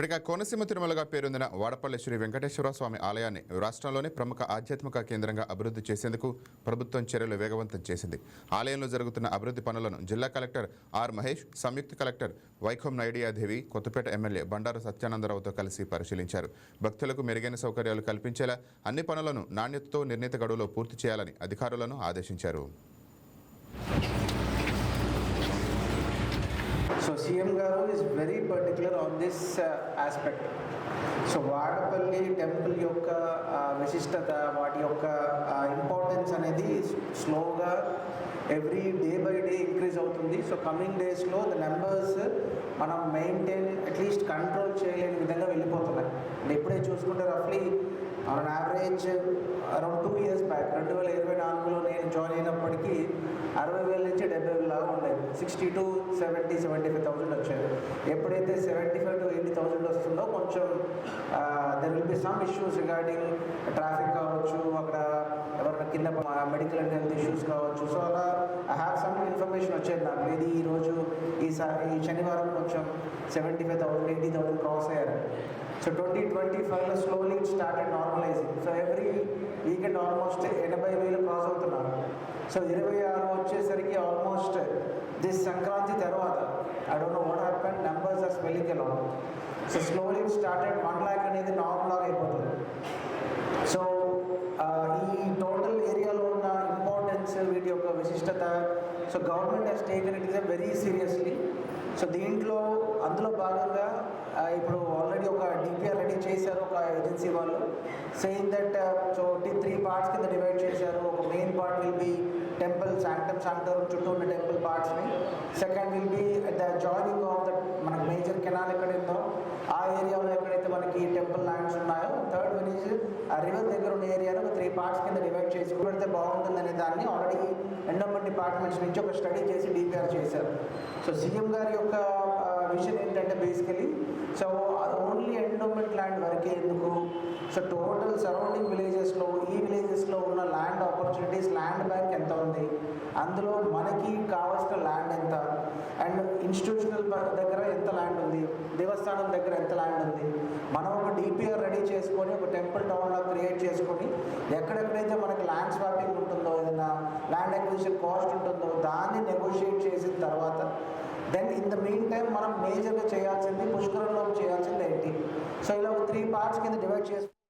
ఇక కోనసీమ తిరుమలగా పేరొందిన వాడపల్లి శ్రీ వెంకటేశ్వర స్వామి ఆలయాన్ని రాష్ట్రంలోని ప్రముఖ ఆధ్యాత్మిక కేంద్రంగా అభివృద్ధి చేసేందుకు ప్రభుత్వం చర్యలు వేగవంతం చేసింది. ఆలయంలో జరుగుతున్న అభివృద్ధి పనులను జిల్లా కలెక్టర్ ఆర్ మహేష్, సంయుక్త కలెక్టర్ వైఖం నైడియాదేవి, కొత్తపేట ఎమ్మెల్యే బండారు సత్యానందరావుతో కలిసి పరిశీలించారు. భక్తులకు మెరుగైన సౌకర్యాలు కల్పించేలా అన్ని పనులను నాణ్యతతో నిర్ణీత గడువులో పూర్తి చేయాలని అధికారులను ఆదేశించారు. So CM Garu is very particular on this aspect. So Vadapalli temple యొక్క విశిష్టత, వాటి యొక్క ఇంపార్టెన్స్ అనేది స్లోగా every day by day increase అవుతుంది. సో కమింగ్ డేస్లో ద నెంబర్స్ మనం మెయింటైన్ అట్లీస్ట్ కంట్రోల్ చేయలేని విధంగా వెళ్ళిపోతున్నాయి. అండ్ ఎప్పుడే చూసుకుంటే రఫ్లీ on average around 2 years back 2024లో నేను జాయిన్ అయినప్పటికీ 60,000 నుంచి 70,000 లాగా ఉండేది. 60 to 70, 75,000 వచ్చేది. ఎప్పుడైతే 75 to 80,000 వస్తుందో కొంచెం there will be some issues regarding traffic కావచ్చు, అక్కడ ఎవరైనా కింద మెడికల్ అండ్ హెల్త్ ఇష్యూస్ కావచ్చు. సో అలా ఐ హ్యావ్ సమ్ ఇన్ఫర్మేషన్ వచ్చేది నాకు. ఇది ఈరోజు ఈ శనివారం కొంచెం 75,000, 80,000 క్రాస్ అయ్యారు. సో 2025లో slowly it started normalising. So every weekend almost 80,000 cross అవుతున్నారు. సో 26 వచ్చేసరికి ఆల్మోస్ట్ దిస్ సంక్రాంతి తర్వాత I don't know what happened, numbers are swelling along. So slowly it started 1 lakh అనేది నార్మల్గా అయిపోతుంది. సో ఈ టోటల్ ఏరియాలో ఉన్న ఇంపార్టెన్స్, వీటి యొక్క విశిష్టత, so government has taken it is very seriously. So దీంట్లో అందులో భాగంగా ఇప్పుడు ఆల్రెడీ ఒక డిపిఆర్ రెడీ చేశారు ఒక ఏజెన్సీ వాళ్ళు, సేయింగ్ దట్ సో 3 parts కింద డివైడ్ చేశారు. ఒక main part will be temple sanctum sanctorum చుట్టూ ఉన్న టెంపుల్ పార్ట్స్ని. Second will be at the joining of the మనకు మేజర్ కెనాల్ ఎక్కడైందో ఆ ఏరియాలో ఎక్కడైతే మనకి టెంపుల్ ల్యాండ్స్ ఉన్నాయో. థర్డ్ వన్ ఈజ్ ఆ రివర్ దగ్గర ఉన్న ఏరియాను 3 parts కింద డివైడ్ చేసి పెడితే బాగుంటుందనే దాన్ని ఆల్రెడీ ఎండోమెంట్ డిపార్ట్మెంట్స్ నుంచి ఒక స్టడీ చేసి డిపిఆర్ చేశారు. సో సీఎం గారి యొక్క విజన్ ఏంటంటే బేసికలీ సో అది ఓన్లీ ఎండోమెంట్ ల్యాండ్ వరకే ఎందుకు, సో టోటల్ సరౌండింగ్ విలేజెస్లో ఈ విలేజెస్లో ఉన్న ల్యాండ్ ఆపర్చునిటీస్, ల్యాండ్ బ్యాంక్ ఎంత ఉంది, అందులో మనకి కావాల్సిన ల్యాండ్ ఎంత, అండ్ ఇన్స్టిట్యూషనల్ దగ్గర ఎంత ల్యాండ్ ఉంది, దేవస్థానం దగ్గర ఎంత ల్యాండ్ ఉంది, మనం ఒక డిపిఆర్ రెడీ చేసుకొని ఒక టెంపుల్ టౌన్లో క్రియేట్ చేసుకొని ఎక్కడెక్కడైతే మనకి ల్యాండ్ స్వాపింగ్ ఉంటుందో, ఏదైనా ల్యాండ్ అక్విజిషన్ కాస్ట్ ఉంటుందో దాన్ని నెగోషియేట్ చేసిన తర్వాత then in the main time మనం మేజర్గా చేయాల్సింది పుష్కరంలో చేయాల్సింది ఏంటి. సో ఇలా 3 parts కింద డివైడ్ చేసి